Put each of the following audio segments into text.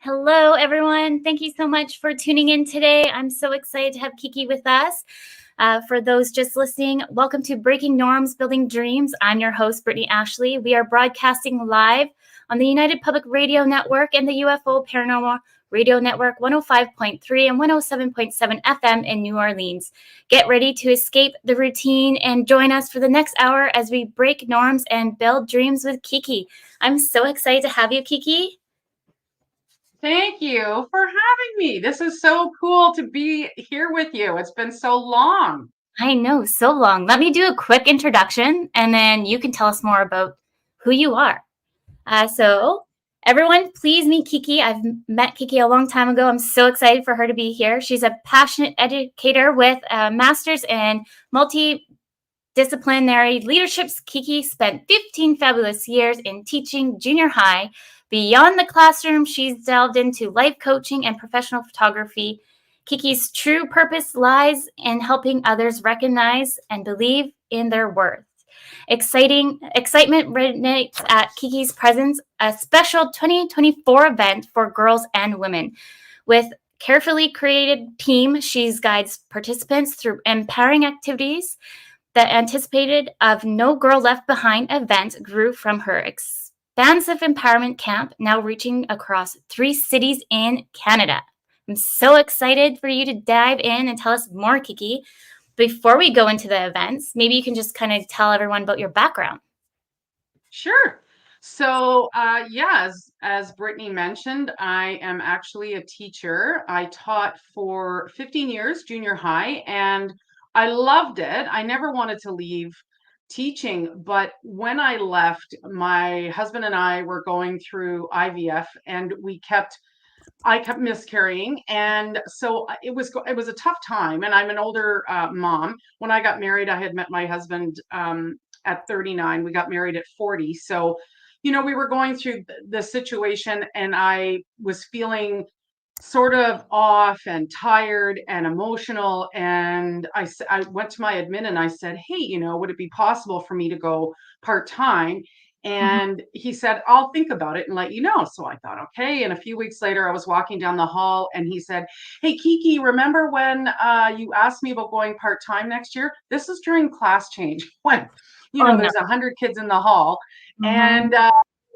Hello, everyone. Thank you so much for tuning in today. I'm so excited to have Kiki with us. For those just listening, welcome to Breaking Norms, Building Dreams. I'm your host, Brittney Ashley. We are broadcasting live on the United Public Radio Network and the UFO Paranormal Radio Network 105.3 and 107.7 FM in New Orleans. Get ready to escape the routine and join us for the next hour as we break norms and build dreams with Kiki. I'm so excited to have you, Kiki. Thank you for having me. This is so cool to be here with you. It's been so long. I know, so long. Let me do a quick introduction, and then you can tell us more about who you are. So, everyone, please meet Kiki. I've met Kiki a long time ago. I'm so excited for her to be here. She's a passionate educator with a master's in multidisciplinary leaderships. Kiki spent 15 fabulous years in teaching junior high. Beyond the classroom, she's delved into life coaching and professional photography. Kiki's true purpose lies in helping others recognize and believe in their worth. Excitement resonates at Kiki's presence, a special 2024 event for girls and women. With carefully created team, she guides participants through empowering activities. The anticipated of No Girl Left Behind event grew from her expansive empowerment camp, now reaching across 3 cities in Canada. I'm so excited for you to dive in and tell us more, Kiki. Before we go into the events, maybe you can just kind of tell everyone about your background. Sure. So, as Brittany mentioned, I am actually a teacher. I taught for 15 years junior high, and I loved it. I never wanted to leave teaching, but when I left, my husband and I were going through IVF, and I kept miscarrying, and so it was a tough time. And I'm an older mom. When I got married, I had met my husband at 39. We got married at 40. So, we were going through the situation, and I was feeling sort of off and tired and emotional. And I went to my admin and I said, hey, would it be possible for me to go part time? Mhm. And he said, I'll think about it and let you know. So I thought, okay. And a few weeks later, I was walking down the hall and he said, hey, Kiki, remember when you asked me about going part time next year? This is during class change when, Oh, no. there's 100 kids in the hall. Mhm. And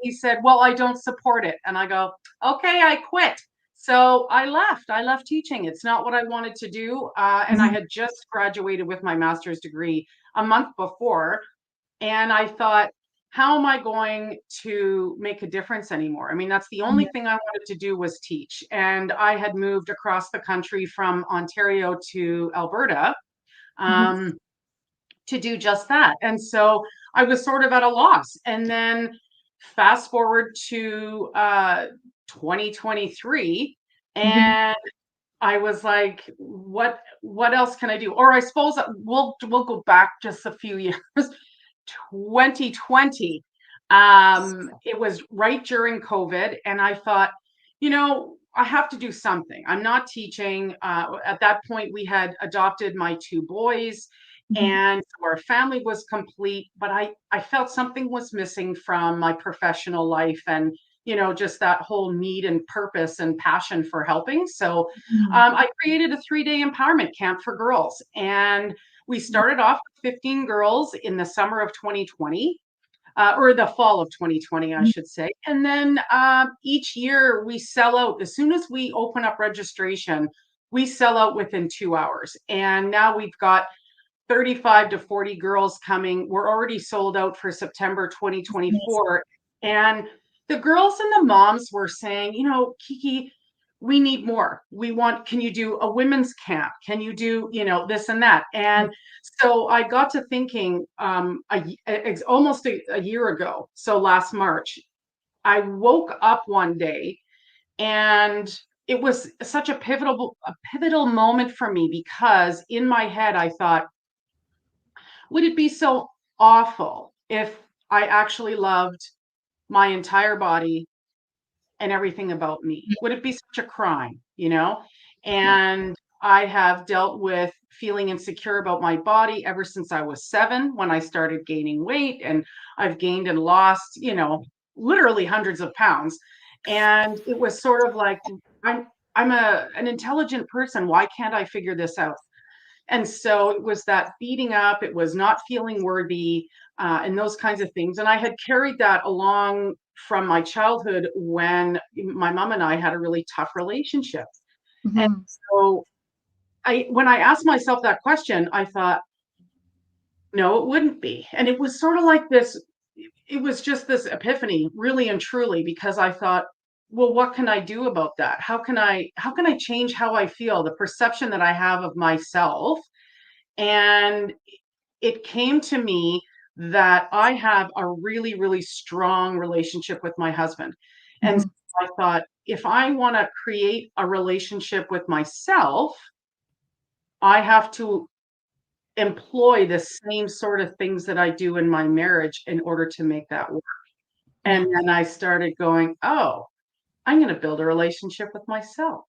he said, well, I don't support it. And I go, okay, I quit. So I left. I left teaching. It's not what I wanted to do. And I Mhm. had just graduated with my master's degree a month before. And I thought, how am I going to make a difference anymore? I mean, that's the only thing I wanted to do was teach. And I had moved across the country from Ontario to Alberta Mhm. um, to do just that. And so I was sort of at a loss. And then fast forward to 2023, Mhm. and I was like, what else can I do? Or I suppose we'll go back just a few years. 2020. It was right during COVID, and I thought, I have to do something. I'm not teaching. At that point, we had adopted my 2 boys, Mhm. and so our family was complete. But I felt something was missing from my professional life, and just that whole need and purpose and passion for helping. So Mhm. I created a 3-day empowerment camp for girls, and we started off with 15 girls in the summer of 2020, or the fall of 2020, I Mhm. should say. And then each year we sell out. As soon as we open up registration, we sell out within 2 hours. And now we've got 35 to 40 girls coming. We're already sold out for September Amazing. 2024. And the girls and the moms were saying, Kiki, we need more. Can you do a women's camp? Can you do, this and that? And so I got to thinking almost a year ago. So last March, I woke up one day and it was such a pivotal moment for me, because in my head, I thought, would it be so awful if I actually loved my entire body and everything about me? Would it be such a crime, Yeah. And I have dealt with feeling insecure about my body ever since I was 7, when I started gaining weight, and I've gained and lost, literally hundreds of pounds. And it was sort of like, I'm an intelligent person. Why can't I figure this out? And so it was that beating up, it was not feeling worthy, and those kinds of things. And I had carried that along from my childhood when my mom and I had a really tough relationship. And Mhm. so when I asked myself that question, I thought, no, it wouldn't be. And it was sort of like this, it was just this epiphany, really and truly, because I thought, well, what can I do about that? How can I change how I feel, the perception that I have of myself? And it came to me that I have a really, really strong relationship with my husband. And so Mhm. I thought, if I want to create a relationship with myself, I have to employ the same sort of things that I do in my marriage in order to make that work. Yeah. And then I started going, oh, I'm going to build a relationship with myself.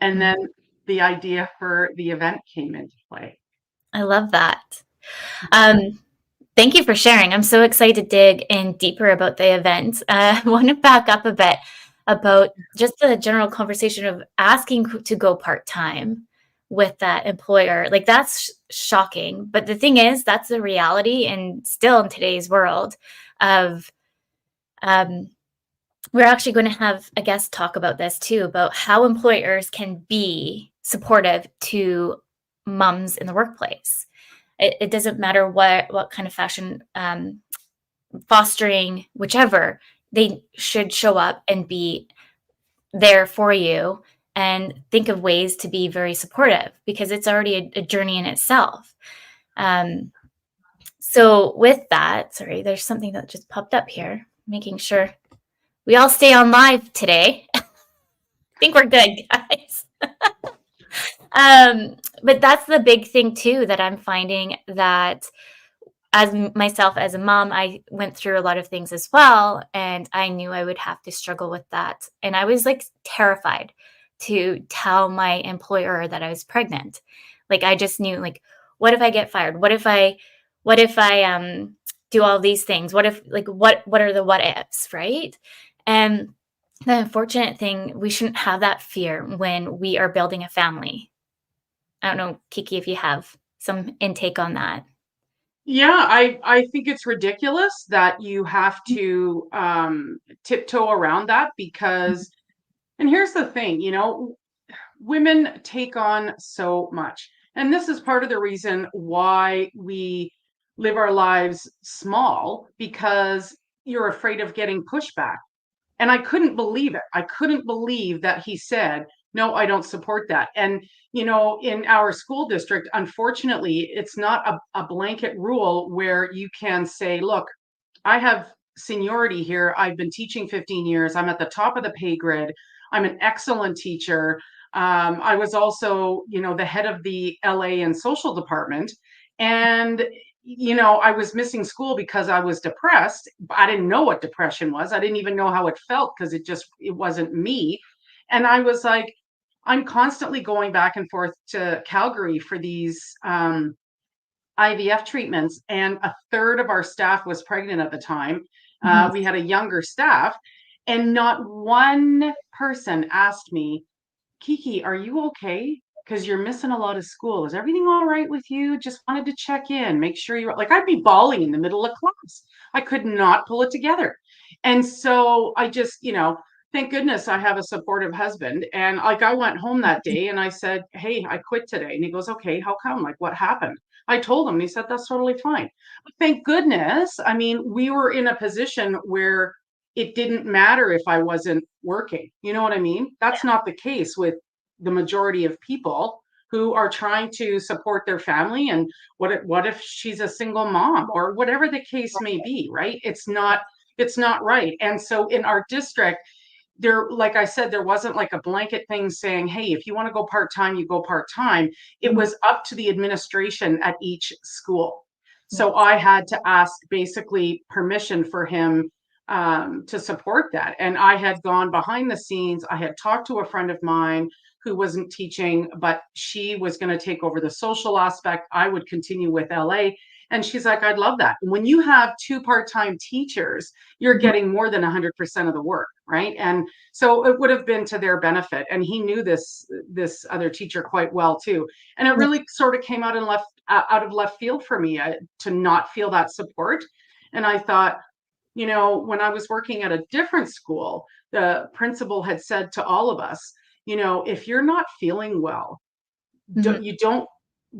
And Mhm. then the idea for the event came into play. I love that. Um, Thank you for sharing. I'm so excited to dig in deeper about the event. I want to back up a bit about just the general conversation of asking to go part time with that employer. Like that's shocking. But the thing is, that's the reality, and still in today's world of um, we're actually going to have a guest talk about this too, about how employers can be supportive to moms in the workplace. It doesn't matter what kind of fashion, fostering, whichever, they should show up and be there for you and think of ways to be very supportive because it's already a journey in itself. Um, so with that, sorry, there's something that just popped up here, making sure we all stay on live today. I think we're good, guys. But that's the big thing too that I'm finding that as myself as a mom, I went through a lot of things as well, and I knew I would have to struggle with that. And I was like terrified to tell my employer that I was pregnant. Like I just knew like what if I get fired? What if I do all these things? What if like what are the what ifs, right? And the unfortunate thing, we shouldn't have that fear when we are building a family. I don't know, Kiki, if you have some intake on that. Yeah, I think it's ridiculous that you have to tiptoe around that because, and here's the thing, women take on so much. And this is part of the reason why we live our lives small because you're afraid of getting pushback. And I couldn't believe it. I couldn't believe that he said, no, I don't support that. And, in our school district, unfortunately, it's not a blanket rule where you can say, look, I have seniority here. I've been teaching 15 years. I'm at the top of the pay grid. I'm an excellent teacher. I was also, the head of the LA and social department. And, I was missing school because I was depressed. I didn't know what depression was. I didn't even know how it felt because it wasn't me. And I was like, I'm constantly going back and forth to Calgary for these IVF treatments, and a third of our staff was pregnant at the time. Mhm. We had a younger staff, and not one person asked me, Kiki, are you okay? Because you're missing a lot of school. Is everything all right with you? Just wanted to check in, make sure you're like, I'd be bawling in the middle of class. I could not pull it together. And so I just, thank goodness I have a supportive husband. And like I went home that day and I said, hey, I quit today. And he goes, okay, how come? Like, what happened? I told him, and he said, that's totally fine. But thank goodness. I mean, we were in a position where it didn't matter if I wasn't working. You know what I mean? That's not the case with the majority of people who are trying to support their family. And what if she's a single mom or whatever the case may be, right? It's not right. And so in our district, there, like I said, there wasn't like a blanket thing saying, hey, if you want to go part-time, you go part-time. It Mhm. was up to the administration at each school. So Yes. I had to ask basically permission for him to support that. And I had gone behind the scenes. I had talked to a friend of mine who wasn't teaching, but she was going to take over the social aspect. I would continue with LA. And she's like, I'd love that. When you have two part-time teachers, you're Mhm. getting more than 100% of the work, right? And so it would have been to their benefit. And he knew this other teacher quite well too. And it Yeah. really sort of came out of left field for me to not feel that support. And I thought, when I was working at a different school, the principal had said to all of us, if you're not feeling well, Mhm. you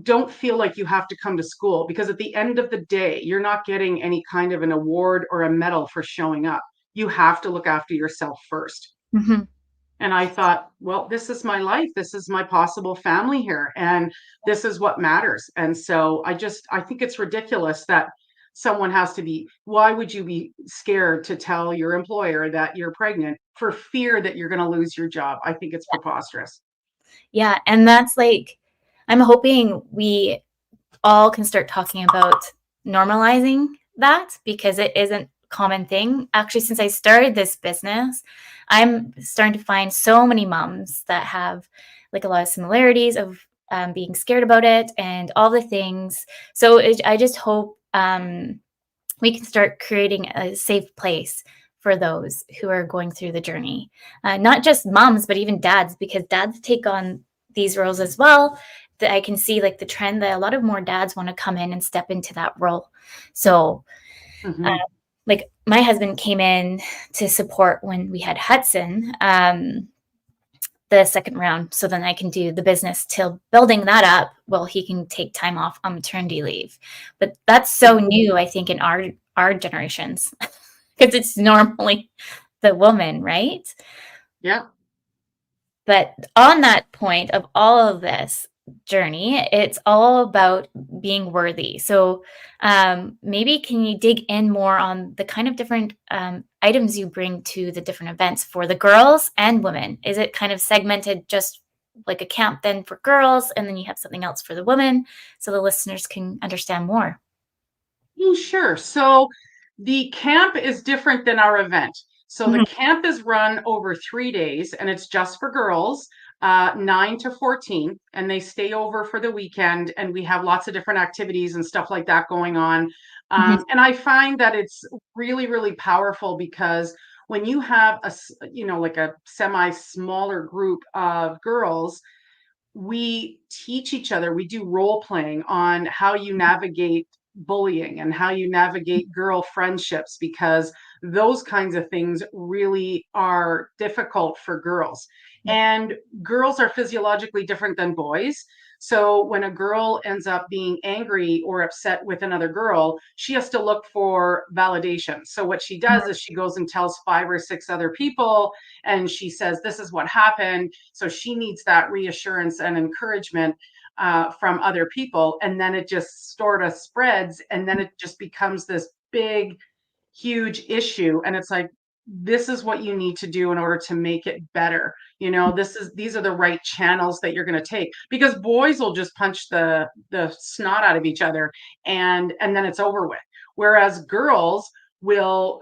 don't feel like you have to come to school, because at the end of the day, you're not getting any kind of an award or a medal for showing up. You have to look after yourself first. Mhm. And I thought, well, this is my life. This is my possible family here. And this is what matters. And so I think it's ridiculous that someone has to be, why would you be scared to tell your employer that you're pregnant for fear that you're going to lose your job? I think it's preposterous. Yeah, and that's like I'm hoping we all can start talking about normalizing that because it isn't a common thing. Actually, since I started this business, I'm starting to find so many moms that have like a lot of similarities of being scared about it and all the things. So I just hope we can start creating a safe place for those who are going through the journey. Not just moms, but even dads, because dads take on these roles as well. That I can see like the trend that a lot of more dads want to come in and step into that role. So, uh, Hmm. like my husband came in to support when we had Hudson, the second round, so then I can do the business till building that up. Well, he can take time off on maternity leave, but that's so new, I think, in our generations, because it's normally the woman, right? Yeah. But on that point of all of this journey, it's all about being worthy. So maybe can you dig in more on the kind of different items you bring to the different events for the girls and women? Is it kind of segmented just like a camp then for girls, and then you have something else for the women so the listeners can understand more? Sure. So the camp is different than our event. So the Mhm. camp is run over 3 days, and it's just for girls, 9 to 14, and they stay over for the weekend. And we have lots of different activities and stuff like that going on. Mhm. And I find that it's really, really powerful because when you have like a semi smaller group of girls, we teach each other, we do role playing on how you navigate bullying and how you navigate girl friendships, because those kinds of things really are difficult for girls. Yeah. And girls are physiologically different than boys. So when a girl ends up being angry or upset with another girl, she has to look for validation. So what she does is she goes and tells 5 or 6 other people, and she says, this is what happened. So she needs that reassurance and encouragement from other people. And then it just sort of spreads. And then it just becomes this big, huge issue. And it's like, this is what you need to do in order to make it better. These are the right channels that you're going to take, because boys will just punch the snot out of each other, and then it's over with. Whereas girls will,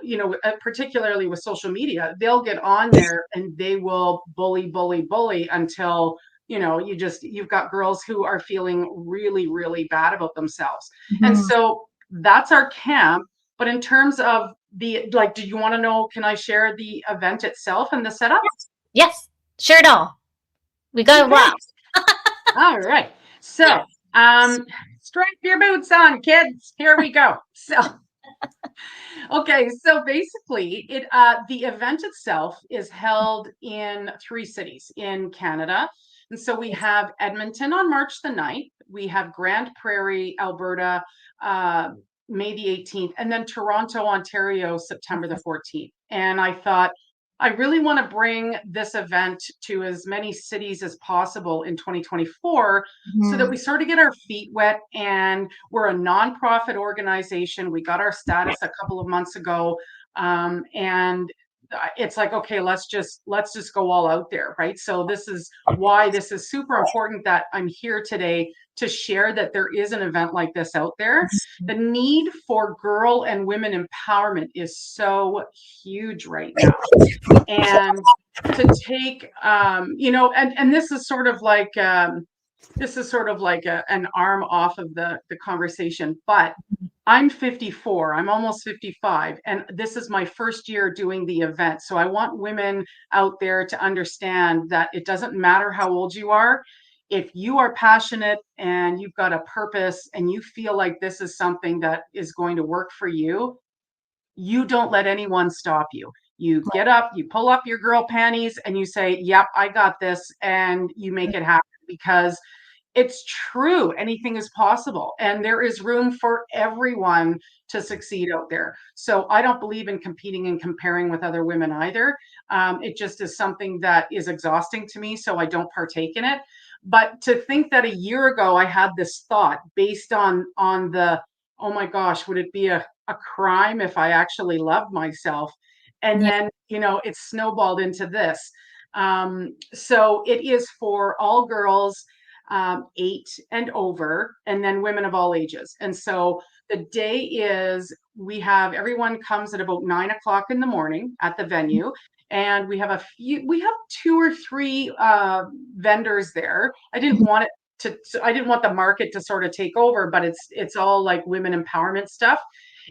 particularly with social media, they'll get on there and they will bully, bully, bully until you've got girls who are feeling really, really bad about themselves. And Mhm. so that's our camp. But in terms of do you want to know, can I share the event itself and the setup? Yes, sure it all. We got a Okay. while. All right. So, strap your boots on, kids. Here we go. So, okay, so basically, the event itself is held in 3 cities in Canada. And so we have Edmonton on March the 9th, we have Grande Prairie, Alberta, uh, May the 18th, and then Toronto, Ontario, September the 14th. And I thought, I really want to bring this event to as many cities as possible in 2024 so that Mhm. we sort of get our feet wet. And we're a nonprofit organization. We got our status a couple of months ago. And it's like, okay, let's just go all out there, right? So this is why this is super important that I'm here today to share that there is an event like this out there. The need for girl and women empowerment is so huge right now. And to take and this is sort of like this is sort of like an arm off of the conversation, but I'm 54, I'm almost 55, and this is my first year doing the event. So I want women out there to understand that it doesn't matter how old you are. If you are passionate and you've got a purpose and you feel like this is something that is going to work for you don't let anyone stop you. You get up, you pull up your girl panties, and you say, yep, I got this, and you make it happen, because it's true. Anything is possible, and there is room for everyone to succeed out there. So I don't believe in competing and comparing with other women either. It just is something that is exhausting to me, so I don't partake in it. But to think that a year ago I had this thought based on the, oh my gosh, would it be a crime if I actually loved myself? And Yeah. then, it's snowballed into this. So it is for all girls 8 and over, and then women of all ages. And so the day is, we have everyone comes at about 9 o'clock in the morning at the venue. And we have 2 or 3 vendors there. I didn't want it I didn't want the market to sort of take over, but it's all like women empowerment stuff.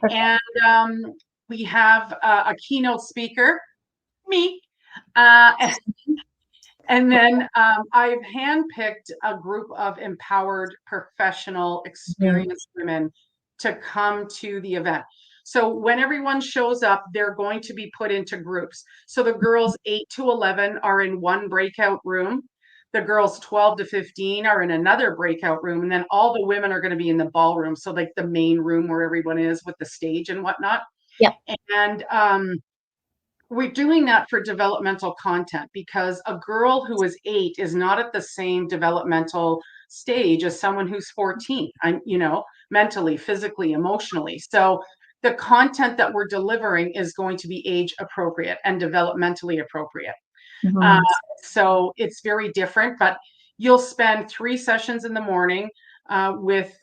Perfect. And we have a keynote speaker, me. Uh, and then I've handpicked a group of empowered, professional, Mhm. experienced women to come to the event. So when everyone shows up, they're going to be put into groups. So the girls 8 to 11 are in one breakout room. The girls 12 to 15 are in another breakout room. And then all the women are going to be in the ballroom. So like the main room where everyone is with the stage and whatnot. Yep. And we're doing that for developmental content, because a girl who is 8 is not at the same developmental stage as someone who's 14. I'm, mentally, physically, emotionally. So the content that we're delivering is going to be age appropriate and developmentally appropriate. Uh, Mhm. so it's very different, but you'll spend 3 sessions in the morning with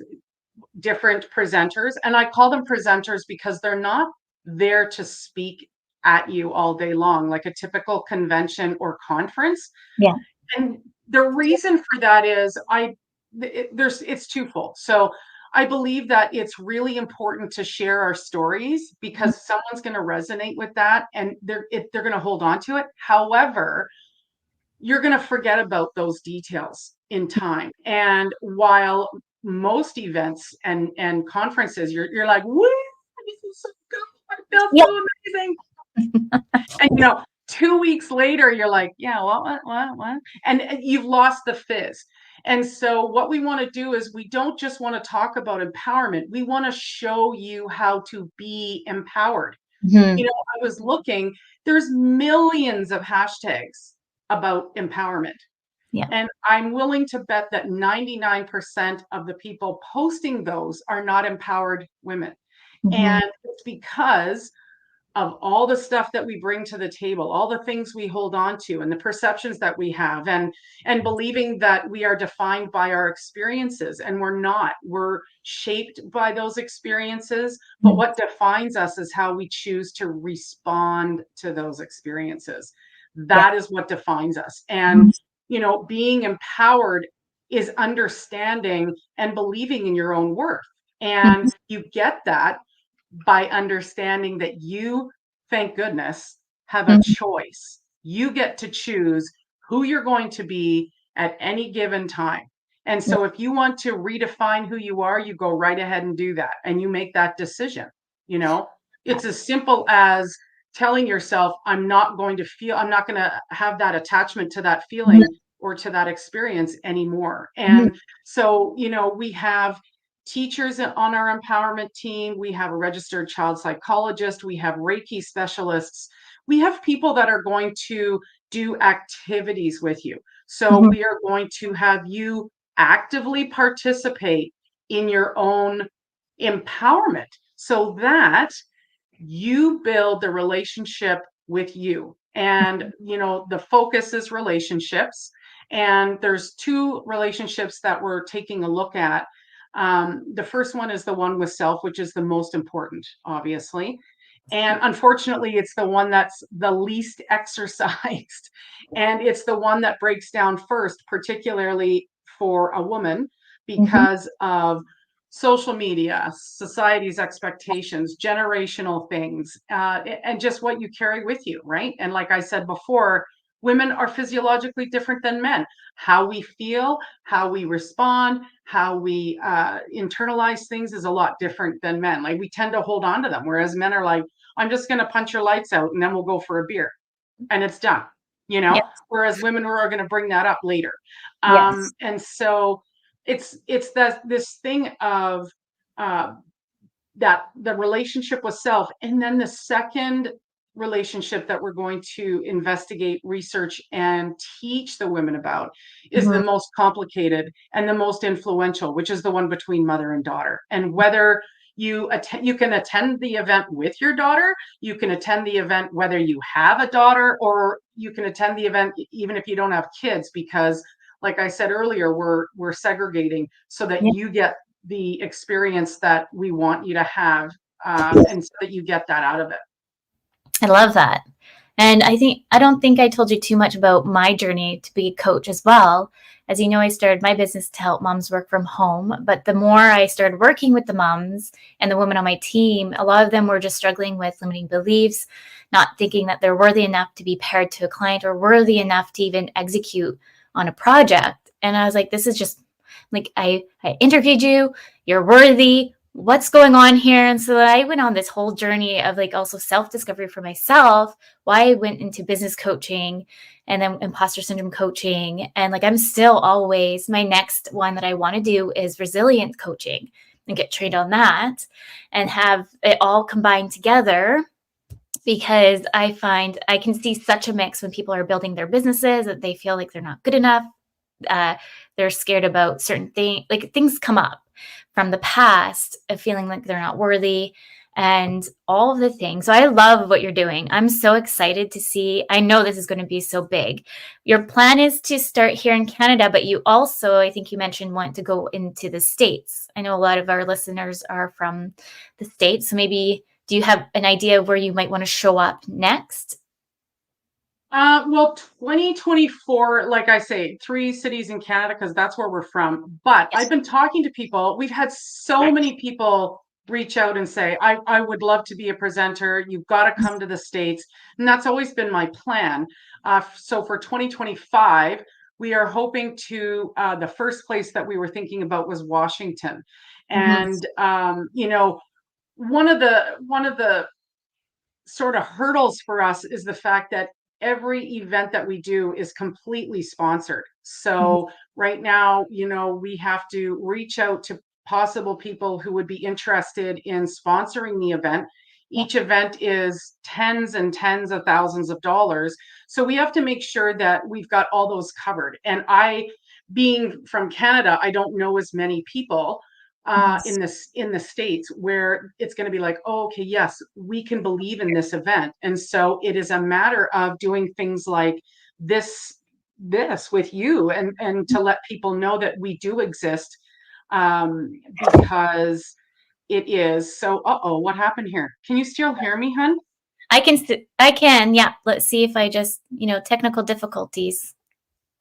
different presenters. And I call them presenters because they're not there to speak at you all day long, like a typical convention or conference. Yeah. And the reason for that is it's twofold. So I believe that it's really important to share our stories, Mhm. because someone's going to resonate with that, and they're going to hold on to it. However, you're going to forget about those details in time. And while most events and conferences, you're like, woo, this is so good. I feel Yep. so amazing. And 2 weeks later, you're like, yeah, what? And you've lost the fizz. And so what we want to do is, we don't just want to talk about empowerment. We want to show you how to be empowered. Mhm. I was looking, there's millions of hashtags about empowerment. Yeah. And I'm willing to bet that 99% of the people posting those are not empowered women. Mhm. And it's because of all the stuff that we bring to the table, all the things we hold on to, and the perceptions that we have, and believing that we are defined by our experiences, and we're not. We're shaped by those experiences, but Mhm. what defines us is how we choose to respond to those experiences. Yeah. That is what defines us. And Mhm. being empowered is understanding and believing in your own worth. Mhm. And you get that by understanding that you, thank goodness, have a Mhm. choice. You get to choose who you're going to be at any given time. And Yeah. so if you want to redefine who you are, you go right ahead and do that. And you make that decision. You know, it's as simple as telling yourself, I'm not going to have that attachment to that Mhm. feeling or to that experience anymore. Mhm. And so, we have teachers on our empowerment team. We have a registered child psychologist. We have Reiki specialists. We have people that are going to do activities with you. So Mhm. we are going to have you actively participate in your own empowerment, so that you build the relationship with you. And the focus is relationships, and there's 2 relationships that we're taking a look at. The first one is the one with self, which is the most important, obviously, and unfortunately it's the one that's the least exercised, and it's the one that breaks down first, particularly for a woman Mhm. because of social media, society's expectations, generational things, and just what you carry with you, right? And like I said before, women are physiologically different than men. How we feel, how we respond, how we internalize things is a lot different than men. Like we tend to hold on to them, whereas men are like, I'm just going to punch your lights out and then we'll go for a beer and it's done, you know, Yes. whereas women are going to bring that up later. Yes. And so it's that this thing of uh, that the relationship with self, and then the second relationship that we're going to investigate, research, and teach the women about is the Mhm. most complicated and the most influential, which is the one between mother and daughter. And whether you can attend the event with your daughter, you can attend the event whether you have a daughter, or you can attend the event even if you don't have kids, because like I said earlier, we're segregating so that Yeah. you get the experience that we want you to have, and so that you get that out of it. I love that. And I don't think I told you too much about my journey to be a coach as well. As you know, I started my business to help moms work from home. But the more I started working with the moms and the women on my team, a lot of them were just struggling with limiting beliefs, not thinking that they're worthy enough to be paired to a client or worthy enough to even execute on a project. And I was like, this is just like, I interviewed you, you're worthy. What's going on here? And so I went on this whole journey of like also self discovery for myself, why I went into business coaching and then imposter syndrome coaching. And like, I'm still always, my next one that I want to do is resilient coaching and get trained on that and have it all combined together, because I find I can see such a mix when people are building their businesses that they feel like they're not good enough. Uh, they're scared about certain things, like things come up from the past of feeling like they're not worthy and all of the things. So I love what you're doing. I'm so excited to see. I know this is going to be so big. Your plan is to start here in Canada, but you also, I think you mentioned, want to go into the States. I know a lot of our listeners are from the States. So maybe do you have an idea of where you might want to show up next? Well, 2024, like I say, 3 cities in Canada, because that's where we're from. But I've Yes. been talking to people. We've had so many people reach out and say, I would love to be a presenter. You've got to come to the States. And that's always been my plan. So for 2025, we are hoping to, the first place that we were thinking about was Washington. Mhm. And, one of the sort of hurdles for us is the fact that every event that we do is completely sponsored. Mhm. So right now, we have to reach out to possible people who would be interested in sponsoring the event. Yeah. Each event is tens and tens of thousands of dollars. So we have to make sure that we've got all those covered. And being from Canada, I don't know as many people Yes. in the States where it's going to be like, oh, okay, yes, we can believe in this event. And so it is a matter of doing things like this with you, and to let people know that we do exist, because it is so. Uh-oh, what happened here? Can you still hear me, hun? I can. Yeah. Let's see if I just, technical difficulties.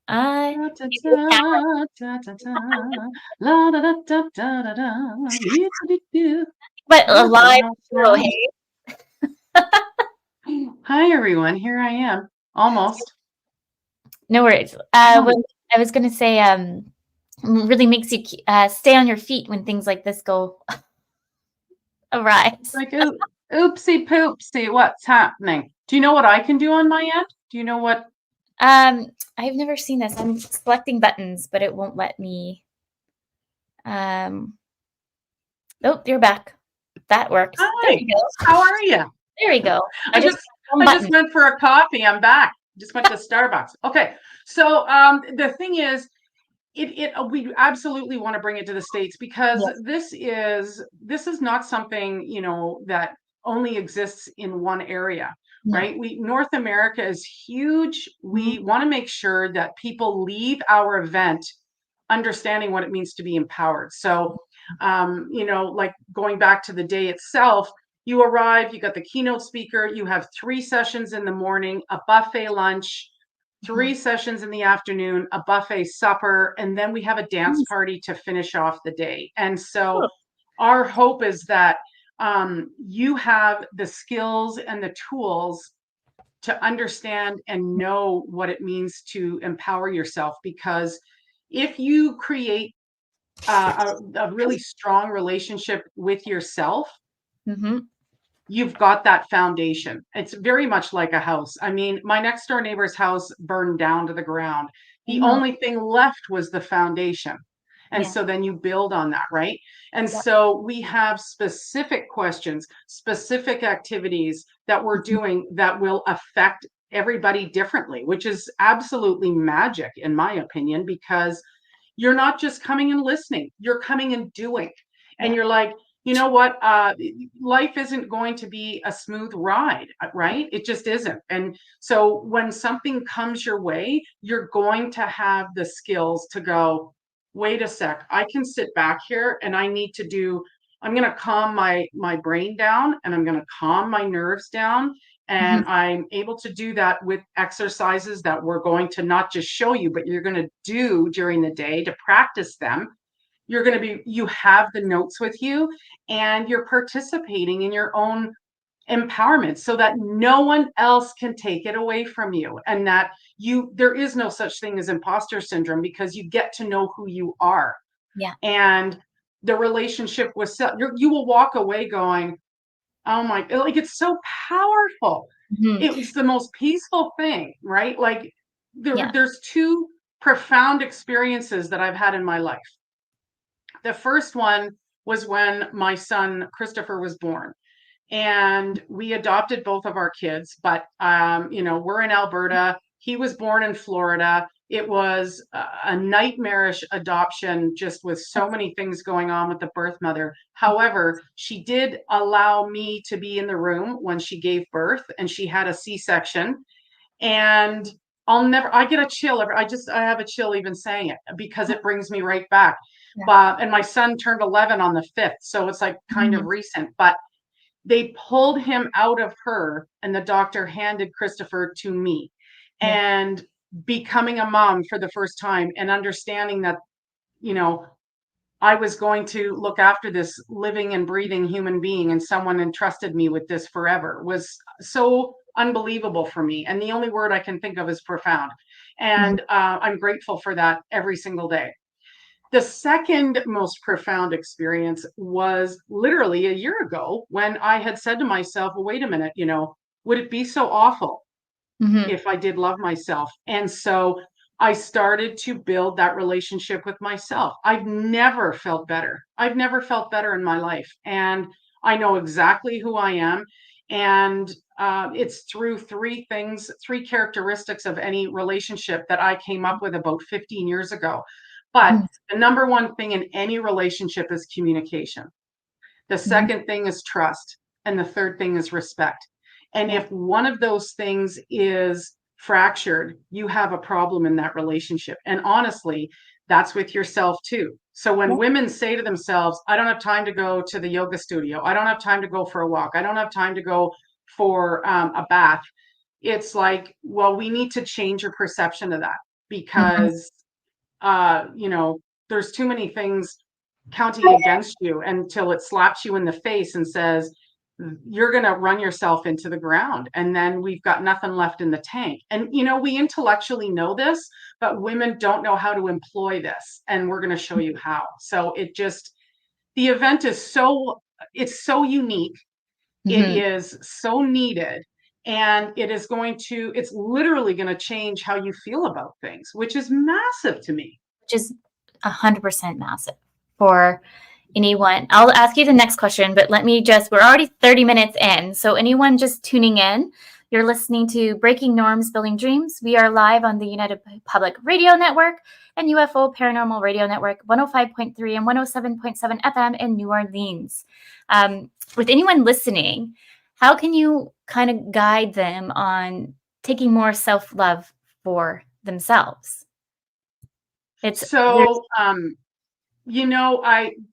Uh, Da, da, maybe the camera, da, da, da, da, la, da, da, da, da, da, da, dee, dee, dee, but a what the live hell's show, wrong? hey? Hi, everyone. Here I am. Almost. No worries. What I was gonna say, really makes you stay on your feet when things like this go awry. Like, oopsie poopsie, what's happening? Do you know what I can do on my end? Do you know what? I've never seen this. I'm selecting buttons, but it won't let me. Um, oh, you're back. That worked. There Hi, we go. how are you? There we go. I I just just pressed one I just button. went for a coffee. I'm back. Just went to Starbucks. Okay. So the thing is, we absolutely want to bring it to the States, because Yes. this is not something, that only exists in one area, No. right? North America is huge. Mhm. We want to make sure that people leave our event understanding what it means to be empowered. So, like going back to the day itself, you arrive, you got the keynote speaker, you have 3 sessions in the morning, a buffet lunch, 3 sessions in the afternoon, a buffet supper, and then we have a dance Mhm. party to finish off the day. And so Cool. our hope is that you have the skills and the tools to understand and know what it means to empower yourself. Because if you create a really strong relationship with yourself, Mhm. you've got that foundation. It's very much like a house. I mean, my next door neighbor's house burned down to the ground. The Mhm. only thing left was the foundation. And Yeah. so then you build on that, right? And Yep. so we have specific questions, specific activities that we're Mhm. doing that will affect everybody differently, which is absolutely magic, in my opinion, because you're not just coming and listening, you're coming and doing. And Yeah. you're like, you know what? Life isn't going to be a smooth ride, right? It just isn't. And so when something comes your way, you're going to have the skills to go, wait a sec, I can sit back here and I need to do, I'm going to calm my brain down and I'm going to calm my nerves down. Mhm. And I'm able to do that with exercises that we're going to not just show you, but you're going to do during the day to practice them. You're going to be, you have the notes with you and you're participating in your own empowerment so that no one else can take it away from you. And that there is no such thing as imposter syndrome because you get to know who you are. Yeah. And the relationship with self, you will walk away going, oh my, like it's so powerful. Mhm. It was the most peaceful thing, right? Like Yeah. there's two profound experiences that I've had in my life. The first one was when my son Christopher was born, and we adopted both of our kids. But we're in Alberta. He was born in Florida. It was a nightmarish adoption, just with so many things going on with the birth mother. However, she did allow me to be in the room when she gave birth, and she had a C-section. And I get a chill. I have a chill even saying it because it brings me right back. Yeah. And my son turned 11 on the 5th. So it's like kind of Mhm. recent, but they pulled him out of her and the doctor handed Christopher to me. Yeah. And becoming a mom for the first time and understanding that, you know, I was going to look after this living and breathing human being and someone entrusted me with this forever was so unbelievable for me. And the only word I can think of is profound. Mhm. And I'm grateful for that every single day. The second most profound experience was literally a year ago when I had said to myself, well, wait a minute, would it be so awful Mhm. if I did love myself? And so I started to build that relationship with myself. I've never felt better. I've never felt better in my life. And I know exactly who I am. And it's through three characteristics of any relationship that I came up with about 15 years ago. But Mhm. the number one thing in any relationship is communication. The Mhm. second thing is trust. And the third thing is respect. And Yeah. if one of those things is fractured, you have a problem in that relationship. And honestly, that's with yourself too. So when Yeah. women say to themselves, I don't have time to go to the yoga studio, I don't have time to go for a walk, I don't have time to go for a bath, it's like, well, we need to change your perception of that Mhm. because uh, you know, there's too many things counting against you until it slaps you in the face and says, you're going to run yourself into the ground. And then we've got nothing left in the tank. And, we intellectually know this, but women don't know how to employ this. And we're going to show you how. So the event is it's so unique. It Mhm. is so needed. And it's literally going to change how you feel about things, which is massive to me. Which is 100% massive for anyone. I'll ask you the next question, but we're already 30 minutes in. So, anyone just tuning in, you're listening to Breaking Norms, Building Dreams. We are live on the United Public Radio Network and UFO Paranormal Radio Network, 105.3 and 107.7 FM in New Orleans. With anyone listening, how can you kind of guide them on taking more self love for themselves? There's So,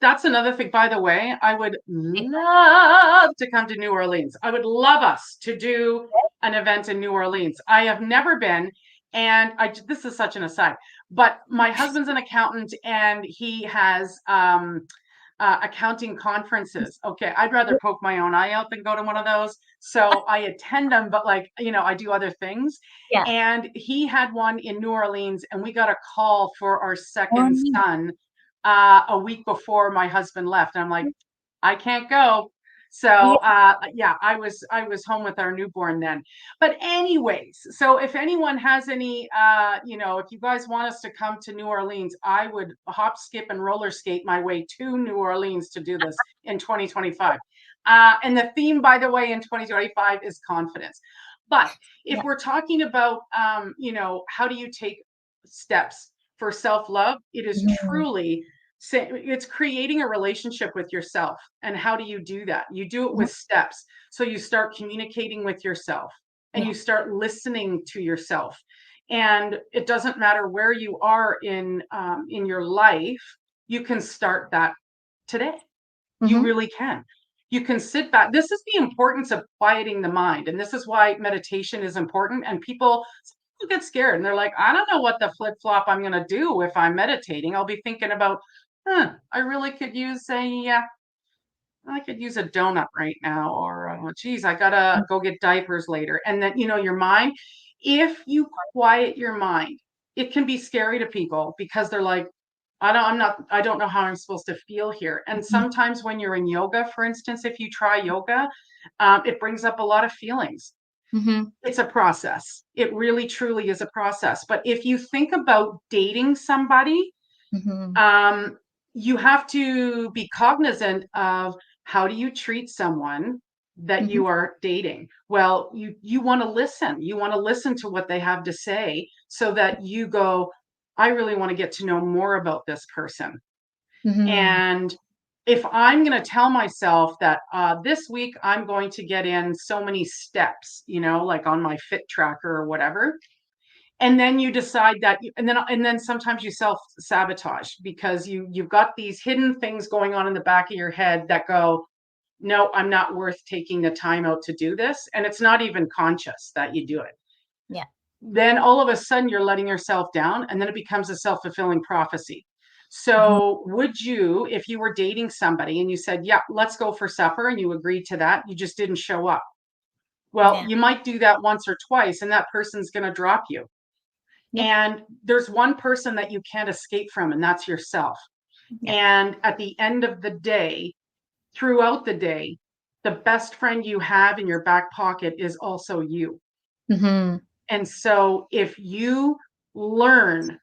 that's another thing, by the way, I would love to come to New Orleans. I would love us to do an event in New Orleans. I have never been. And this is such an aside, but my husband's an accountant and he has accounting conferences. Okay, I'd rather poke my own eye out than go to one of those. So I attend them, but like, I do other things. Yeah. And he had one in New Orleans, and we got a call for our Oh, second neat. son a week before my husband left. And I'm like, I can't go. So Yeah. yeah, I was home with our newborn then. But anyways, so if anyone has any if you guys want us to come to New Orleans, I would hop, skip, and roller skate my way to New Orleans to do this in 2025. And the theme, by the way, in 2025 is confidence. But if Yeah. we're talking about how do you take steps for self-love, it is Mhm. truly it's creating a relationship with yourself. And how do you do that? You do it Mhm. with steps. So you start communicating with yourself and Yeah. you start listening to yourself. And it doesn't matter where you are in your life, you can start that today. You Mhm. really can. You can sit back. This is the importance of quieting the mind. And this is why meditation is important. And some people get scared and they're like, I don't know what the flip flop I'm going to do if I'm meditating. I'll be thinking about, I really could use I could use a donut right now, or geez, I gotta go get diapers later. And then, your mind, if you quiet your mind, it can be scary to people because they're like, I don't know how I'm supposed to feel here. And Mhm. sometimes when you're in yoga, for instance, if you try yoga, it brings up a lot of feelings. Mhm. It's a process. It really, truly is a process. But if you think about dating somebody, Mhm. um, you have to be cognizant of how do you treat someone that Mhm. you are dating. Well, you want to listen. You want to listen to what they have to say so that you go, I really want to get to know more about this person. Mhm. And if I'm going to tell myself that this week I'm going to get in so many steps, like on my fit tracker or whatever, and then you decide that and then sometimes you self sabotage because you've got these hidden things going on in the back of your head that go, no, I'm not worth taking the time out to do this, and it's not even conscious that you do it. Yeah. Then all of a sudden you're letting yourself down, and then it becomes a self-fulfilling prophecy. Mhm. So would you, if you were dating somebody and you said, yeah, let's go for supper, and you agreed to that, you just didn't show up, well, Yeah. you might do that once or twice and that person's going to drop you. Yeah. And there's one person that you can't escape from, and that's yourself. Yeah. And at the end of the day, throughout the day, the best friend you have in your back pocket is also you. Mhm. And so if you learn,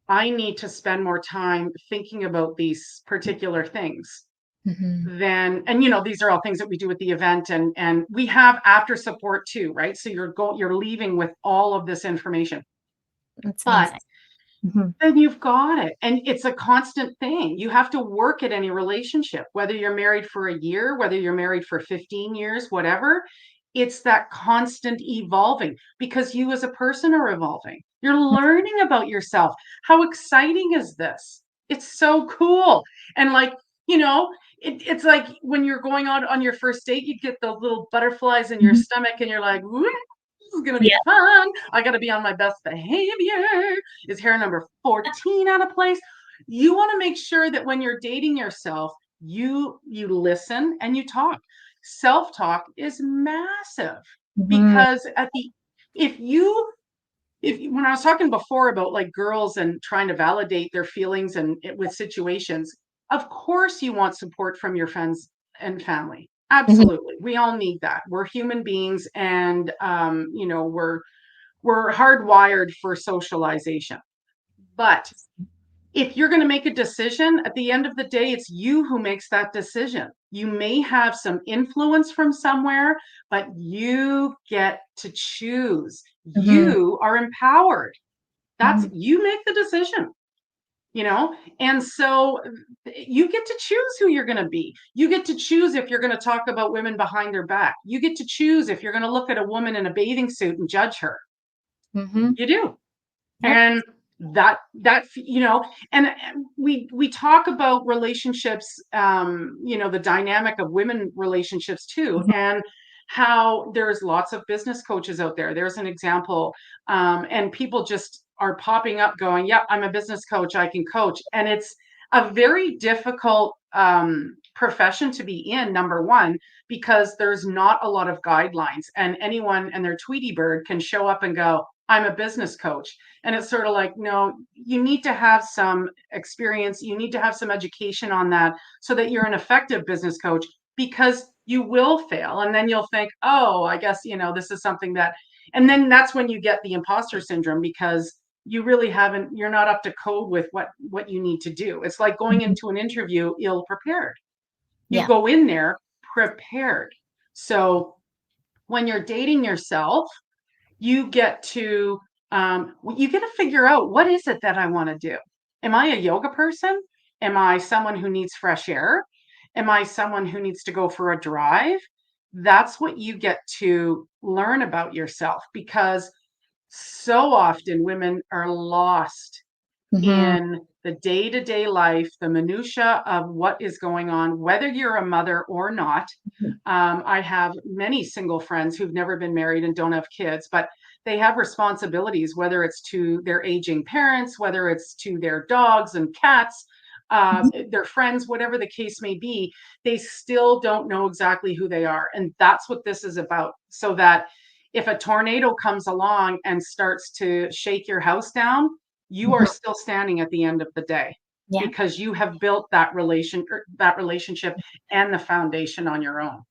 I need to spend more time thinking about these particular things, Mhm. then, and these are all things that we do at the event, and we have after support too, right? So you're leaving with all of this information. That's But amazing. Mhm. then you've got it. And it's a constant thing. You have to work at any relationship, whether you're married for a year, whether you're married for 15 years, whatever. It's that constant evolving because you as a person are evolving. You're learning about yourself. How exciting is this? It's so cool. And like, you know, it's like when you're going out on your first date, you get the little butterflies in your Mhm. stomach and you're like, "Ooh, this is going to be Yeah. fun. I got to be on my best behavior." Is hair number 14 out of place? You want to make sure that when you're dating yourself, you listen and you talk. Self-talk is massive Mhm. because at the if you if when I was talking before about like girls and trying to validate their feelings and with situations, of course you want support from your friends and family. Mhm. Absolutely. We all need that. We're human beings, and we're hardwired for socialization. But if you're going to make a decision, at the end of the day, it's you who makes that decision. You may have some influence from somewhere, but you get to choose. Mhm. You are empowered. That's Mhm. you make the decision, you know? And so you get to choose who you're going to be. You get to choose if you're going to talk about women behind their back. You get to choose if you're going to look at a woman in a bathing suit and judge her. Mhm. You do. Yep. And and we talk about relationships, the dynamic of women relationships too. Mhm. And how there's lots of business coaches out there. There's an example, and people just are popping up going, "Yep, I'm a business coach. I can coach," and it's a very difficult profession to be in. Number one, because there's not a lot of guidelines, and anyone and their Tweety bird can show up and go, "I'm a business coach," and it's sort of like, no, you need to have some experience. You need to have some education on that so that you're an effective business coach, because you will fail and then you'll think, oh, I guess, this is something that, and then that's when you get the imposter syndrome, because you really haven't, you're not up to code with what you need to do. It's like going Mhm. into an interview ill prepared. You Yeah. go in there prepared. So when you're dating yourself, you get to figure out, what is it that I want to do? Am I a yoga person? Am I someone who needs fresh air? Am I someone who needs to go for a drive? That's what you get to learn about yourself, because so often women are lost Mhm. in the day-to-day life, the minutia of what is going on, whether you're a mother or not. Mhm. I have many single friends who've never been married and don't have kids, but they have responsibilities, whether it's to their aging parents, whether it's to their dogs and cats, Mhm. their friends, whatever the case may be. They still don't know exactly who they are. And that's what this is about. So that if a tornado comes along and starts to shake your house down, you are Mhm. still standing at the end of the day, Yeah. because you have built that relationship and the foundation on your own.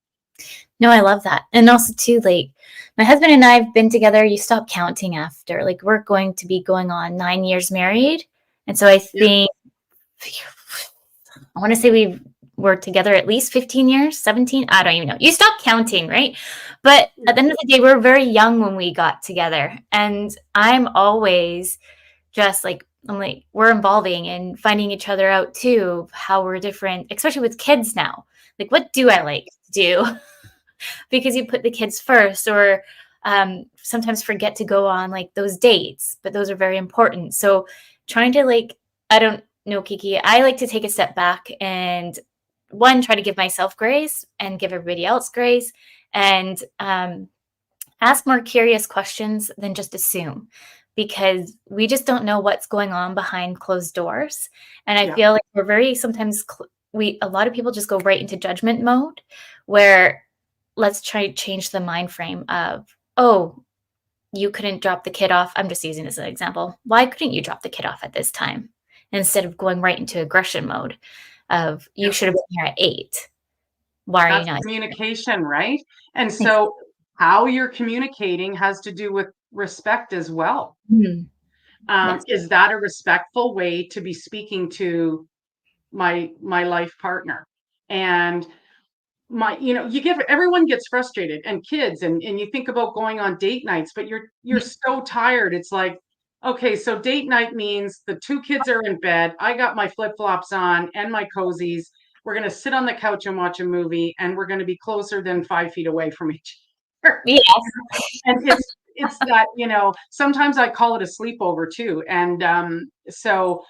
No, I love that. And also too, like my husband and I have been together, you stop counting after. Like we're going to be going on 9 years married. And so I Yeah. think I want to say we were together at least 15 years, 17. I don't even know. You stop counting, right? But at the end of the day, we were very young when we got together. And I'm always just like, I'm like, we're evolving and finding each other out too, how we're different, especially with kids now. Like, what do I Yeah. like to do? Because you put the kids first, or sometimes forget to go on like those dates, but those are very important. So trying to like, I don't know, Kiki, I like to take a step back and one, try to give myself grace and give everybody else grace, and ask more curious questions than just assume, because we just don't know what's going on behind closed doors. And I Yeah. feel like we're very sometimes we a lot of people just go right into judgment mode, where let's try to change the mind frame of, oh, you couldn't drop the kid off. I'm just using this as an example. Why couldn't you drop the kid off at this time? Instead of going right into aggression mode of, you Yeah. should have been here at 8. Why are you That's not? communication, right? And Ex- so how you're communicating has to do with respect as well. Mhm. Yes. Is that a respectful way to be speaking to my life partner? And you give everyone gets frustrated, and kids, and you think about going on date nights, but you're so tired. It's like, okay, so date night means the two kids are in bed, I got my flip-flops on and my cozies, we're going to sit on the couch and watch a movie, and we're going to be closer than 5 feet away from each other. Yes. And it's that, sometimes I call it a sleepover too. And so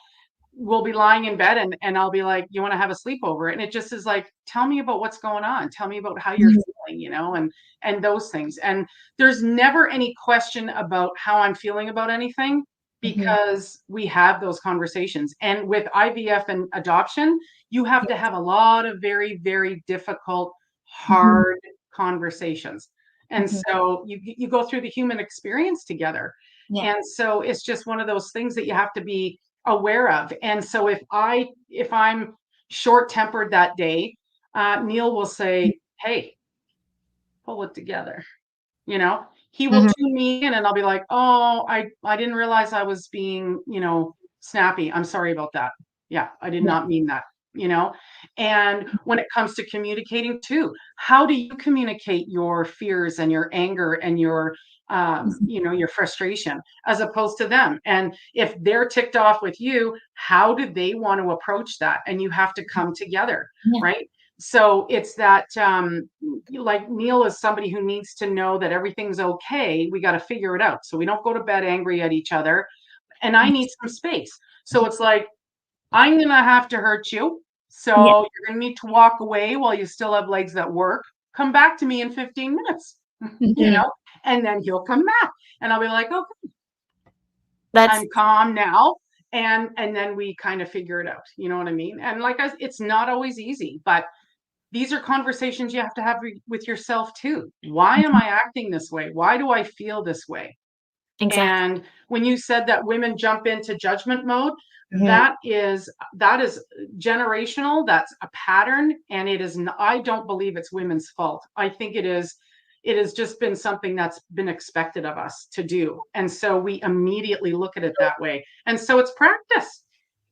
we'll be lying in bed, and I'll be like, "You want to have a sleepover?" And it just is like, "Tell me about what's going on. Tell me about how you're Mhm. feeling," and those things. And there's never any question about how I'm feeling about anything, Mhm. because we have those conversations. And with IVF and adoption, you have to have a lot of very, very difficult, Mhm. hard conversations. And Mhm. so you go through the human experience together. Yeah. And so it's just one of those things that you have to be aware of. And so if I'm short tempered that day, Neil will say, "Hey, pull it together." He will Mhm. tune me in, and I'll be like, "Oh, I didn't realize I was being, snappy. I'm sorry about that. Yeah, I did Yeah. not mean that." You know, and when it comes to communicating too, how do you communicate your fears and your anger and Mhm. your frustration, as opposed to them? And if they're ticked off with you, how do they want to approach that? And you have to come together, Yeah. right? So it's that, like, Neil is somebody who needs to know that everything's okay. We got to figure it out. So we don't go to bed angry at each other. And I need some space. So it's like, I'm going to have to hurt you. Yeah. So you're going to need to walk away while you still have legs that work. come back to me in 15 minutes, Mhm. and then he'll come back and I'll be like, okay, That's I'm calm now. And then we kind of figure it out. You know what I mean? And like, it's not always easy, but these are conversations you have to have with yourself too. Why am Mhm. I acting this way? Why do I feel this way? Exactly. And when you said that women jump into judgment mode, Mhm. that is generational. That's a pattern, and it is. I don't believe it's women's fault. I think it is. It has just been something that's been expected of us to do, and so we immediately look at it that way. And so it's practice.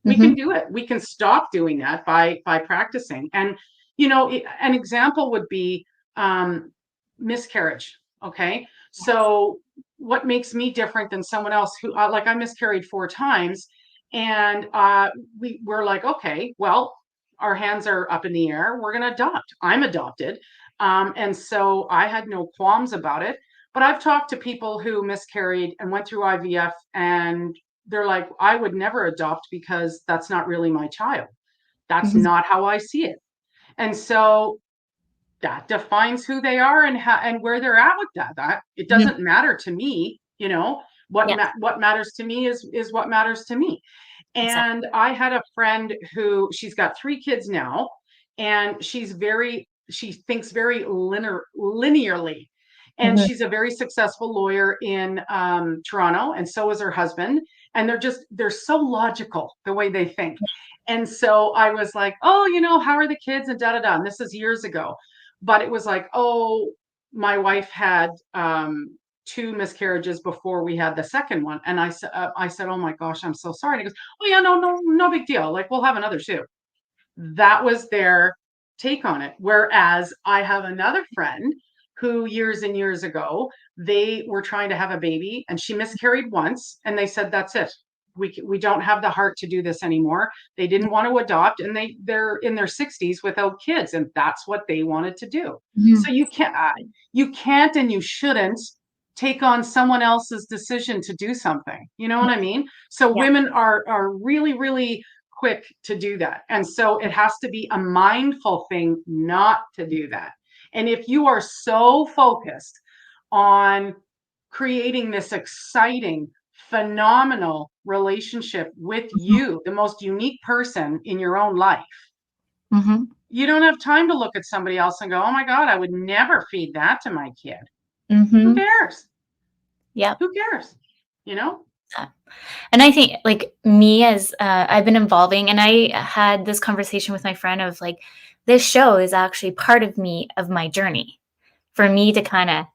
We can Mhm. do it. We can stop doing that by practicing. And an example would be miscarriage. Okay, so what makes me different than someone else who like I miscarried 4 times, and we're like, okay, well, our hands are up in the air, we're going to adopt. I'm adopted, and so I had no qualms about it. But I've talked to people who miscarried and went through IVF, and they're like, I would never adopt because that's not really my child. That's Mhm. not how I see it. And so that defines who they are and how and where they're at with that. It Mhm. doesn't matter to me, Yes, what matters to me is what matters to me. exactly. And I had a friend who she's got 3 kids now, and she thinks very linearly. And Mhm. she's a very successful lawyer in Toronto, and so is her husband. And they're so logical the way they think. And so I was like, oh, how are the kids and da da da. And this is years ago, but it was like, oh, my wife had 2 miscarriages before we had the second one, and I said, oh my gosh, I'm so sorry. And he goes, oh yeah, no, no, no big deal. Like we'll have another 2. That was their take on it. Whereas I have another friend who years and years ago, they were trying to have a baby and she miscarried once and they said, that's it. We don't have the heart to do this anymore. They didn't want to adopt, and they're in their 60s without kids, and that's what they wanted to do. Mhm. So you can't and you shouldn't take on someone else's decision to do something. You know what I mean? So Yeah. women are really, really quick to do that. And so it has to be a mindful thing not to do that. And if you are so focused on creating this exciting, phenomenal relationship with Mhm. you, the most unique person in your own life, Mhm. you don't have time to look at somebody else and go, oh my God, I would never feed that to my kid. Who Mhm. cares? Yep. Who cares? You know? Yeah. And I think like me as I've been involving, and I had this conversation with my friend of like, this show is actually part of me, of my journey, for me to kind of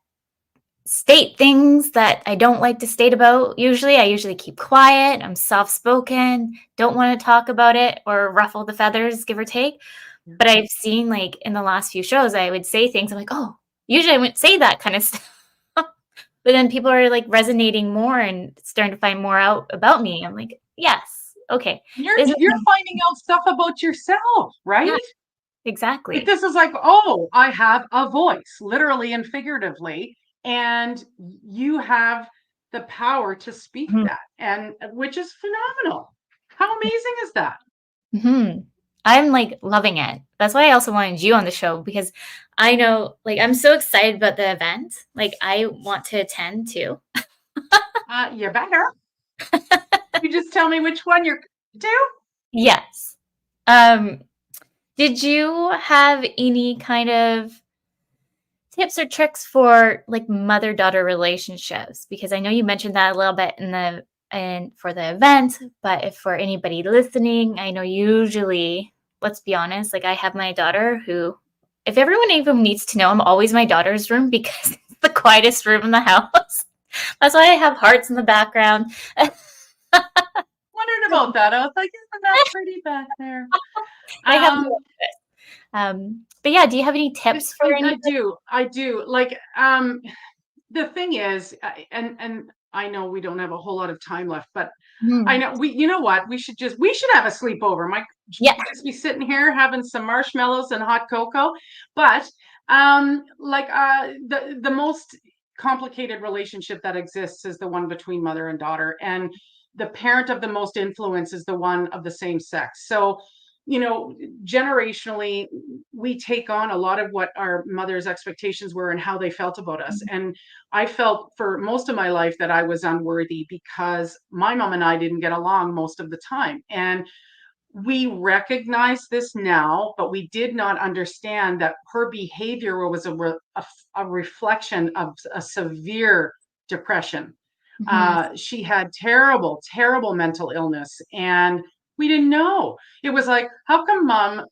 state things that I don't like to state about. Usually, I usually keep quiet. I'm soft spoken, don't want to talk about it or ruffle the feathers, give or take. Yeah. But I've seen like in the last few shows, I would say things. I'm like, oh, usually I wouldn't say that kind of stuff. But then people are like resonating more and starting to find more out about me. I'm like, yes, okay. You're This is you're finding out stuff about yourself, yeah, right? Like exactly. this is like, oh, I have a voice, literally and figuratively, and you have the power to speak Mhm. that, and which is phenomenal. How amazing is that? Mhm. I'm like loving it. That's why I also wanted you on the show because I know like I'm so excited about the event. Like I want to attend too. You better. You just tell me which one you're do. Yes. Um, did you have any kind of tips or tricks for like mother-daughter relationships? Because I know you mentioned that a little bit in the and for the event, but if for anybody listening, I know usually, let's be honest, like I have my daughter who, if everyone even needs to know, I'm always my daughter's room because it's the quietest room in the house. That's why I have hearts in the background. Wondered about that. I was like, isn't that pretty back there? I have Um, but yeah, do you have any tips for I anybody? do, I do. Like, the thing is, and I know we don't have a whole lot of time left, but I Mhm. know you know what? We should have a sleepover. Mike, we Yeah. could just be sitting here having some marshmallows and hot cocoa. But like the most complicated relationship that exists is the one between mother and daughter, and the parent of the most influence is the one of the same sex. So generationally, we take on a lot of what our mother's expectations were and how they felt about us. Mhm. And I felt for most of my life that I was unworthy because my mom and I didn't get along most of the time. And we recognize this now, but we did not understand that her behavior was a reflection of a severe depression. Mhm. She had terrible, terrible mental illness, and we didn't know. It was like, how come mom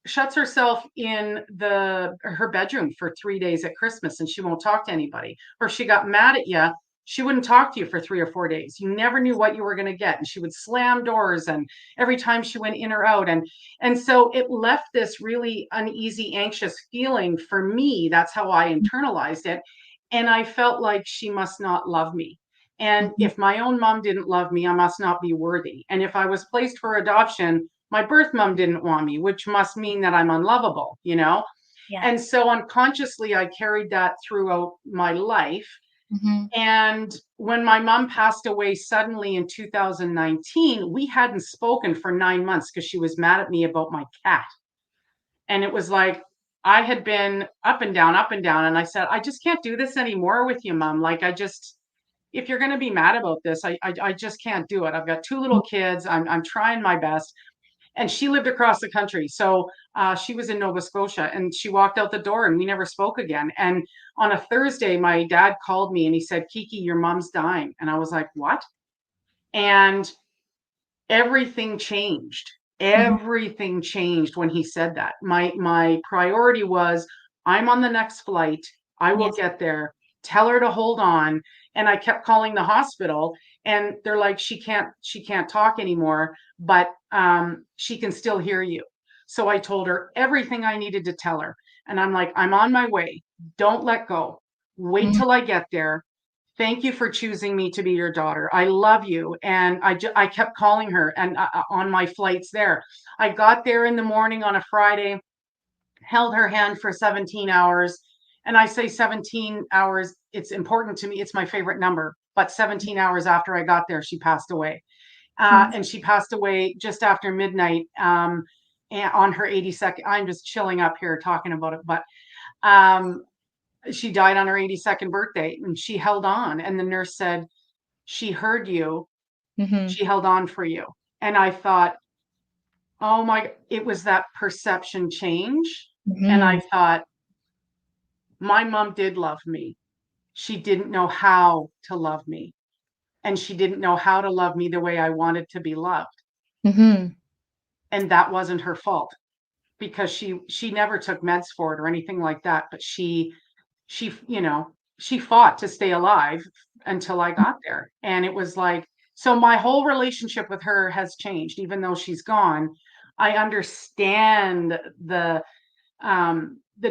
shuts herself in her bedroom for 3 days at Christmas and she won't talk to anybody? Or if she got mad at you, she wouldn't talk to you for 3 or 4 days. You never knew what you were going to get, and she would slam doors and every time she went in or out. And so it left this really uneasy, anxious feeling for me. That's how I internalized it. And I felt like she must not love me. And Mhm. if my own mom didn't love me, I must not be worthy. And if I was placed for adoption, my birth mom didn't want me, which must mean that I'm unlovable, you know? Yeah. And so unconsciously, I carried that throughout my life. Mhm. And when my mom passed away suddenly in 2019, we hadn't spoken for 9 months because she was mad at me about my cat. And it was like, I had been up and down, up and down. And I said, I just can't do this anymore with you, mom. Like, if you're going to be mad about this, I just can't do it. I've got two little kids. I'm trying my best. And she lived across the country. So she was in Nova Scotia, and she walked out the door and we never spoke again. And on a Thursday, my dad called me and he said, Kiki, your mom's dying. And I was like, what? And everything changed. Mhm. Everything changed when he said that. My priority was, I'm on the next flight. I will Yes. get there. Tell her to hold on. And I kept calling the hospital, and they're like, she can't talk anymore, but she can still hear you. So I told her everything I needed to tell her. And I'm like, I'm on my way. Don't let go. Wait Mhm. till I get there. Thank you for choosing me to be your daughter. I love you. And I kept calling her, and on my flights there. I got there in the morning on a Friday, held her hand for 17 hours. And I say 17 hours, it's important to me. It's my favorite number. But 17 hours after I got there, she passed away. Mhm. And she passed away just after midnight, and on her 82nd. I'm just chilling up here talking about it. But um, she died on her 82nd birthday, and she held on. And the nurse said, she heard you. Mhm. She held on for you. And I thought, oh my, it was that perception change. And I Mhm. thought, my mom did love me. She didn't know how to love me. And she didn't know how to love me the way I wanted to be loved. Mhm. And that wasn't her fault, because she never took meds for it or anything like that. But she fought to stay alive until I got there. And it was like, so my whole relationship with her has changed. Even though she's gone, I understand the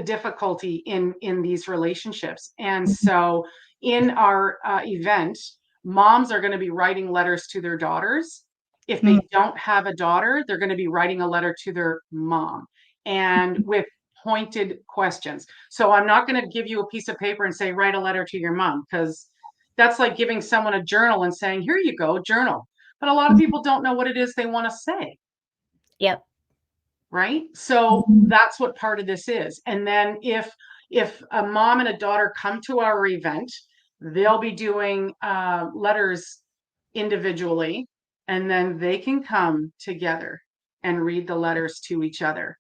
difficulty in these relationships. And Mhm. so in our event, moms are going to be writing letters to their daughters. If Mhm. they don't have a daughter, they're going to be writing a letter to their mom, and with pointed questions. So I'm not going to give you a piece of paper and say, write a letter to your mom, because that's like giving someone a journal and saying, here you go, journal. But a lot of Mhm. people don't know what it is they want to say. Yep. Right? So Mhm. that's what part of this is. And then if a mom and a daughter come to our event, they'll be doing letters individually, and then they can come together and read the letters to each other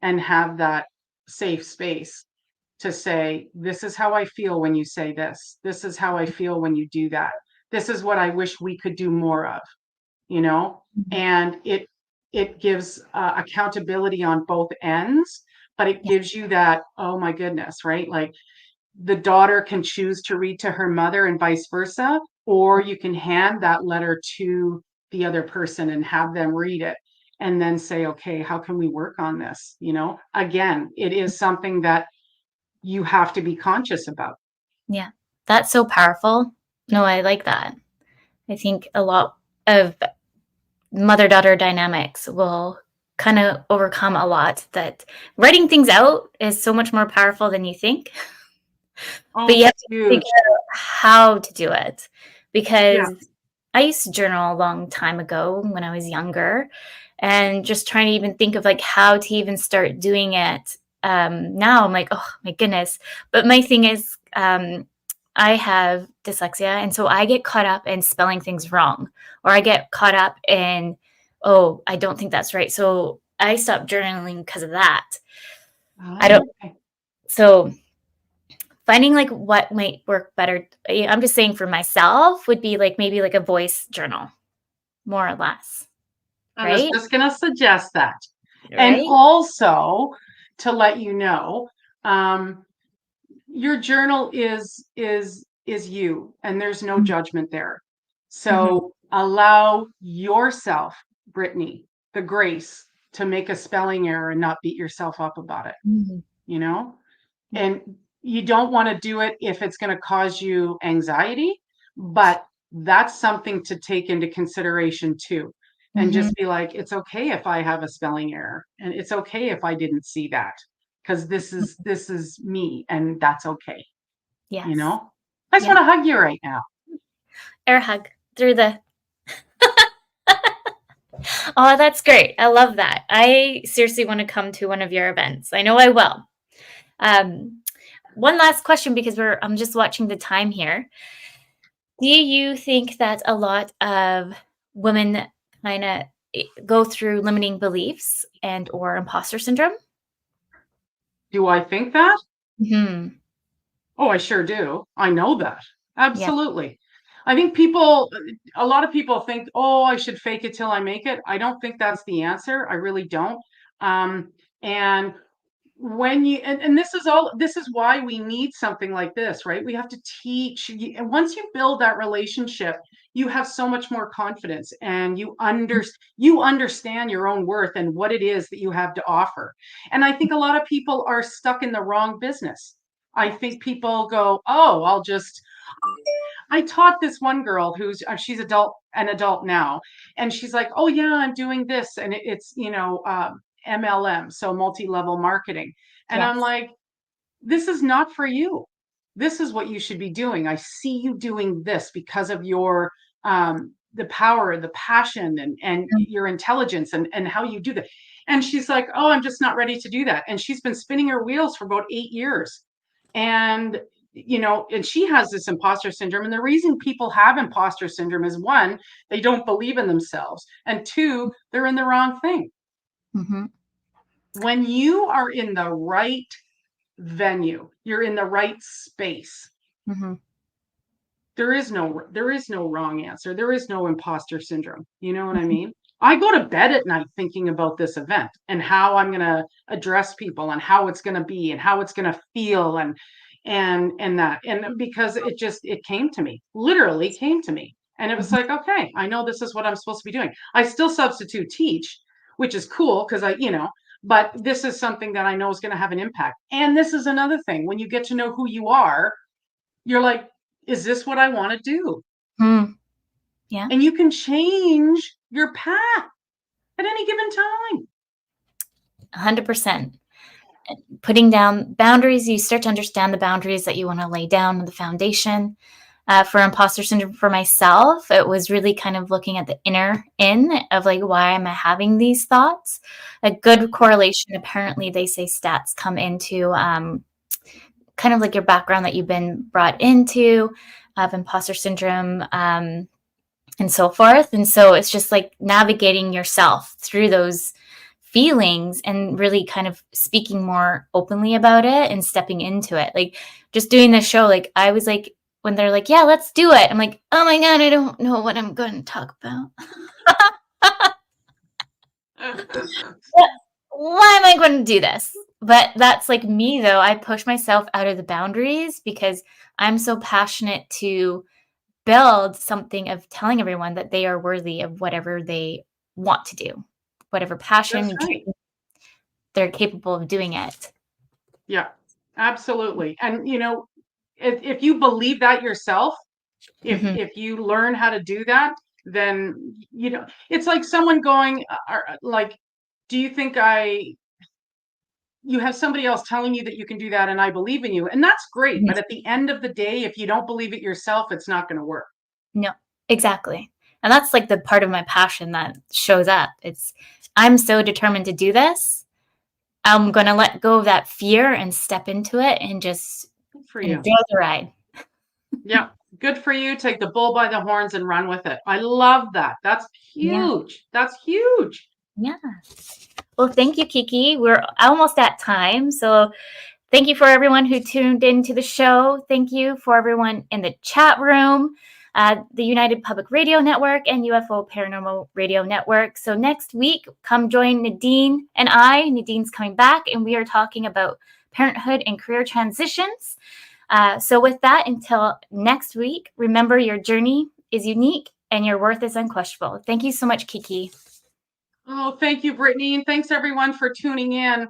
and have that safe space to say, this is how I feel when you say this. This is how I feel when you do that. This is what I wish we could do more of, you know. Mhm. And it gives accountability on both ends, but it Yeah. gives you that, oh my goodness, right? Like, the daughter can choose to read to her mother and vice versa, or you can hand that letter to the other person and have them read it, and then say, okay, how can we work on this? Again, it is something that you have to be conscious about. Yeah. That's so powerful. No, I like that. I think a lot of mother-daughter dynamics will kind of overcome a lot, that writing things out is so much more powerful than you think, but Oh, you have to figure huge. out how to do it, Yeah. because I used to journal a long time ago when I was younger, and just trying to even think of like how to even start doing it. Now I'm like, oh my goodness. But my thing is, I have dyslexia, and so I get caught up in spelling things wrong, or I get caught up in, oh, I don't think that's right. So I stopped journaling because of that. I don't. Okay. So finding like what might work better. I'm just saying for myself would be like maybe like a voice journal, more or less, I was right? just gonna suggest that. And Right. also to let you know, um, your journal is you, and there's no judgment there. Mm-hmm. So allow yourself, Brittany, the grace to make a spelling error and not beat yourself up about it, Mm-hmm. you know? Yeah. And you don't want to do it if it's going to cause you anxiety, but that's something to take into consideration too. And Mm-hmm. just be like, it's okay if I have a spelling error, and it's okay if I didn't see that, because this is me, and that's okay, you Yes. know? I just Yeah. want to hug you right now. Air hug through the. Oh, that's great. I love that. I seriously want to come to one of your events. I know I will. Um, One last question because I'm just watching the time here. Do you think that a lot of women kind of go through limiting beliefs and or imposter syndrome? Do I think that? Hmm. Oh, I sure do. I know that. Yeah. Absolutely. I think people, a lot of people think, oh, I should fake it till I make it. I don't think that's the answer. I really don't. And when you, and this is why we need something like this, right? We have to teach. And once you build that relationship, you have so much more confidence, and you understand your own worth and what it is that you have to offer. And I think a lot of people are stuck in the wrong business. I think people go, oh, I taught this one girl who's she's an adult now, and she's like, oh yeah, I'm doing this, and it's MLM, so multi-level marketing, and I'm Yes. like, this is not for you. This is what you should be doing. I see you doing this because of your the power, the passion, and your intelligence, and how you do that. And she's like, oh, I'm just not ready to do that. And she's been spinning her wheels for about 8 years. And and she has this imposter syndrome. And the reason people have imposter syndrome is, one, they don't believe in themselves, and two, they're in the wrong thing. Mm-hmm. When you are in the right venue, you're in the right space, Mm-hmm. there is no wrong answer, there is no imposter syndrome, you know what I mean? I go to bed at night thinking about this event and how I'm going to address people and how it's going to be and how it's going to feel, and that, and because it came to me, literally came to me, and it was Mm-hmm. like, okay, I know this is what I'm supposed to be doing. I still substitute teach, which is cool because but this is something that I know is going to have an impact. And this is another thing, when you get to know who you are, you're like, is this what I want to do? Mm. Yeah. And you can change your path at any given time. 100%. Putting down boundaries, you start to understand the boundaries that you want to lay down, the foundation. For imposter syndrome for myself, it was really kind of looking at the inner of like, why am I having these thoughts? A good correlation, apparently, they say stats come into kind of like your background that you've been brought into of imposter syndrome, and so forth. And so it's just like navigating yourself through those feelings and really kind of speaking more openly about it and stepping into it. Like just doing the show, like I was like, when they're like, yeah, let's do it. I'm like, oh my God, I don't know what I'm going to talk about. Why am I going to do this? But that's like me though. I push myself out of the boundaries because I'm so passionate to build something of telling everyone that they are worthy of whatever they want to do, whatever That's passion, right. dream, they're capable of doing it. Yeah, absolutely. And if you believe that yourself, Mhm, if you learn how to do that, then it's like someone going, like, do you think I you have somebody else telling you that you can do that, and I believe in you, and that's great, mhm. but at the end of the day, if you don't believe it yourself, it's not going to work. No, exactly. And that's like the part of my passion that shows up. It's I'm so determined to do this. I'm going to let go of that fear and step into it and just Good for enjoy you. the ride. Yeah, good for you. Take the bull by the horns and run with it. I love that. That's Yeah. huge. That's huge. Yeah. Well, thank you, Kiki. We're almost at time. So thank you for everyone who tuned into the show. Thank you for everyone in the chat room, the United Public Radio Network and UFO Paranormal Radio Network. So next week, come join Nadine and I. Nadine's coming back, and we are talking about parenthood and career transitions. So with that, until next week, remember your journey is unique and your worth is unquestionable. Thank you so much, Kiki. Oh, thank you, Brittney. And thanks everyone for tuning in.